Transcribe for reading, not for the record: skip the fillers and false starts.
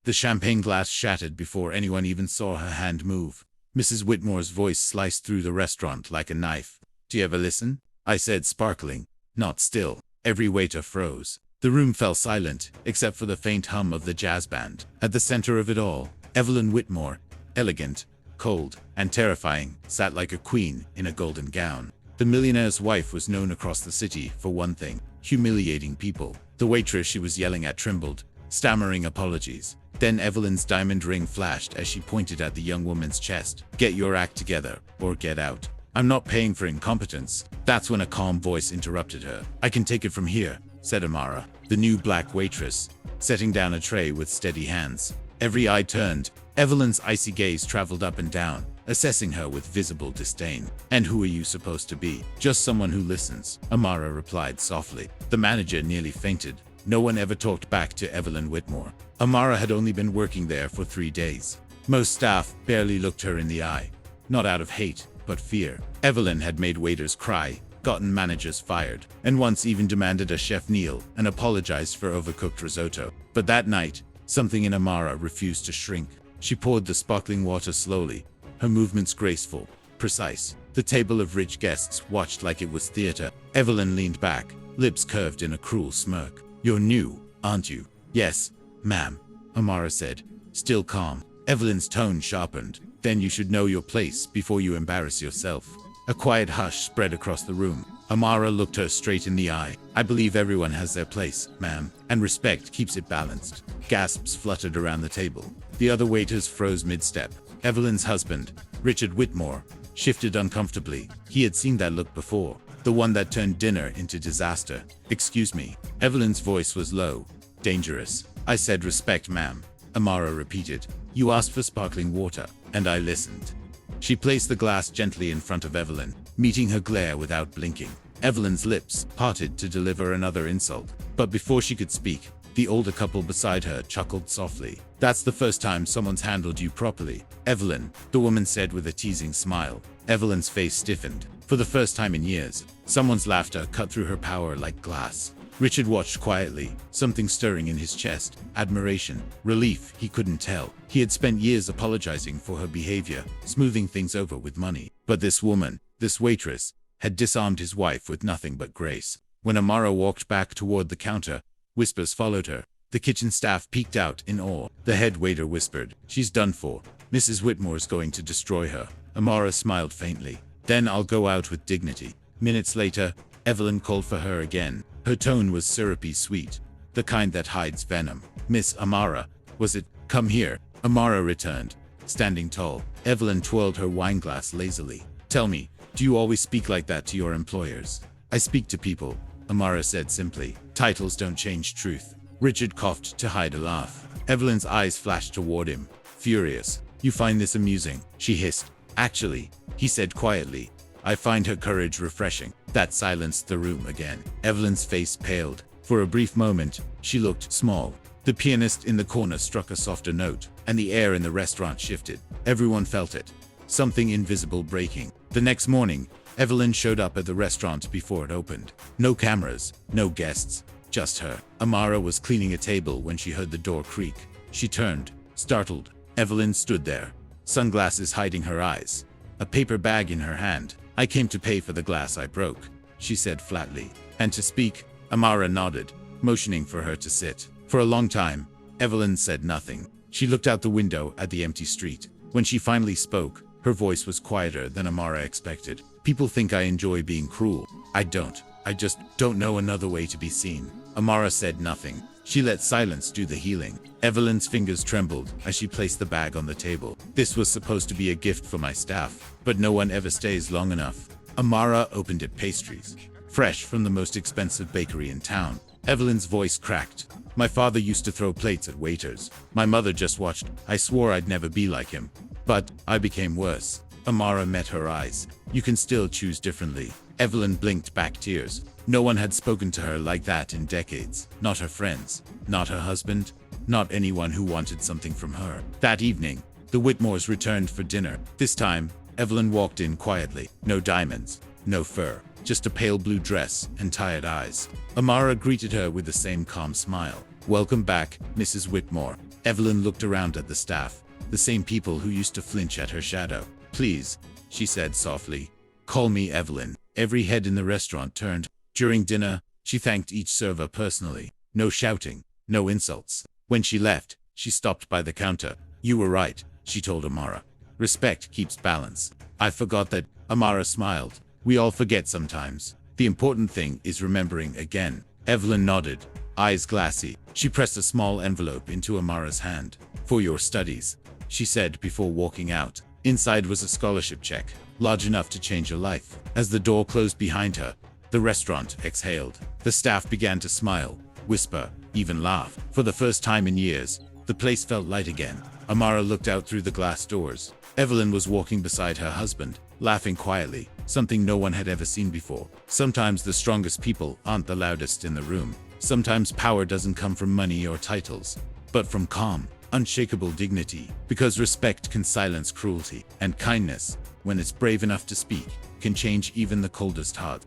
The champagne glass shattered before anyone even saw her hand move. Mrs. Whitmore's voice sliced through the restaurant like a knife. "Do you ever listen?" I said, sparkling. "Not still." Every waiter froze. The room fell silent, except for the faint hum of the jazz band. At the center of it all, Evelyn Whitmore, elegant, cold, and terrifying, sat like a queen in a golden gown. The millionaire's wife was known across the city for one thing: humiliating people. The waitress she was yelling at trembled, stammering apologies. Then Evelyn's diamond ring flashed as she pointed at the young woman's chest. "Get your act together, or get out. I'm not paying for incompetence." That's when a calm voice interrupted her. "I can take it from here," said Amara, the new black waitress, setting down a tray with steady hands. Every eye turned. Evelyn's icy gaze traveled up and down, assessing her with visible disdain. "And who are you supposed to be?" "Just someone who listens," Amara replied softly. The manager nearly fainted. No one ever talked back to Evelyn Whitmore. Amara had only been working there for 3 days. Most staff barely looked her in the eye. Not out of hate, but fear. Evelyn had made waiters cry, gotten managers fired, and once even demanded a chef kneel and apologized for overcooked risotto. But that night, something in Amara refused to shrink. She poured the sparkling water slowly, her movements graceful, precise. The table of rich guests watched like it was theater. Evelyn leaned back, lips curved in a cruel smirk. "You're new, aren't you?" "Yes, ma'am," Amara said, still calm. Evelyn's tone sharpened. "Then you should know your place before you embarrass yourself." A quiet hush spread across the room. Amara looked her straight in the eye. "I believe everyone has their place, ma'am, and respect keeps it balanced." Gasps fluttered around the table. The other waiters froze mid-step. Evelyn's husband, Richard Whitmore, shifted uncomfortably. He had seen that look before. The one that turned dinner into disaster. "Excuse me." Evelyn's voice was low. "Dangerous." "I said respect, ma'am," Amara repeated. "You asked for sparkling water, and I listened." She placed the glass gently in front of Evelyn, meeting her glare without blinking. Evelyn's lips parted to deliver another insult. But before she could speak, the older couple beside her chuckled softly. "That's the first time someone's handled you properly, Evelyn," the woman said with a teasing smile. Evelyn's face stiffened. For the first time in years, someone's laughter cut through her power like glass. Richard watched quietly, something stirring in his chest. Admiration, relief, he couldn't tell. He had spent years apologizing for her behavior, smoothing things over with money. But this woman, this waitress, had disarmed his wife with nothing but grace. When Amara walked back toward the counter, whispers followed her. The kitchen staff peeked out in awe. The head waiter whispered, "She's done for. Mrs. Whitmore's going to destroy her." Amara smiled faintly. "Then I'll go out with dignity." Minutes later, Evelyn called for her again. Her tone was syrupy sweet, the kind that hides venom. "Miss Amara, was it? Come here." Amara returned, standing tall. Evelyn twirled her wineglass lazily. "Tell me, do you always speak like that to your employers?" "I speak to people," Amara said simply. "Titles don't change truth." Richard coughed to hide a laugh. Evelyn's eyes flashed toward him, furious. "You find this amusing?" she hissed. "Actually," he said quietly, "I find her courage refreshing." That silenced the room again. Evelyn's face paled. For a brief moment, she looked small. The pianist in the corner struck a softer note, and the air in the restaurant shifted. Everyone felt it. Something invisible breaking. The next morning, Evelyn showed up at the restaurant before it opened. No cameras, no guests, just her. Amara was cleaning a table when she heard the door creak. She turned, startled. Evelyn stood there, sunglasses hiding her eyes, a paper bag in her hand. "I came to pay for the glass I broke," she said flatly. "And to speak?" Amara nodded, motioning for her to sit. For a long time, Evelyn said nothing. She looked out the window at the empty street. When she finally spoke, her voice was quieter than Amara expected. "People think I enjoy being cruel. I don't. I just don't know another way to be seen." Amara said nothing. She let silence do the healing. Evelyn's fingers trembled as she placed the bag on the table. "This was supposed to be a gift for my staff, but no one ever stays long enough." Amara opened it. Pastries, fresh from the most expensive bakery in town. Evelyn's voice cracked. "My father used to throw plates at waiters. My mother just watched. I swore I'd never be like him. But I became worse." Amara met her eyes. "You can still choose differently." Evelyn blinked back tears. No one had spoken to her like that in decades. Not her friends, not her husband, not anyone who wanted something from her. That evening, the Whitmores returned for dinner. This time, Evelyn walked in quietly. No diamonds, no fur, just a pale blue dress and tired eyes. Amara greeted her with the same calm smile. "Welcome back, Mrs. Whitmore." Evelyn looked around at the staff, the same people who used to flinch at her shadow. "Please," she said softly. "Call me Evelyn." Every head in the restaurant turned. During dinner, she thanked each server personally. No shouting, no insults. When she left, she stopped by the counter. "You were right," she told Amara. "Respect keeps balance." "I forgot that," Amara smiled. "We all forget sometimes. The important thing is remembering again." Evelyn nodded, eyes glassy. She pressed a small envelope into Amara's hand. "For your studies," she said before walking out. Inside was a scholarship check, large enough to change her life. As the door closed behind her, the restaurant exhaled. The staff began to smile, whisper, even laugh. For the first time in years, the place felt light again. Amara looked out through the glass doors. Evelyn was walking beside her husband, laughing quietly, something no one had ever seen before. Sometimes the strongest people aren't the loudest in the room. Sometimes power doesn't come from money or titles, but from calm, unshakable dignity. Because respect can silence cruelty, and kindness, when it's brave enough to speak, can change even the coldest heart.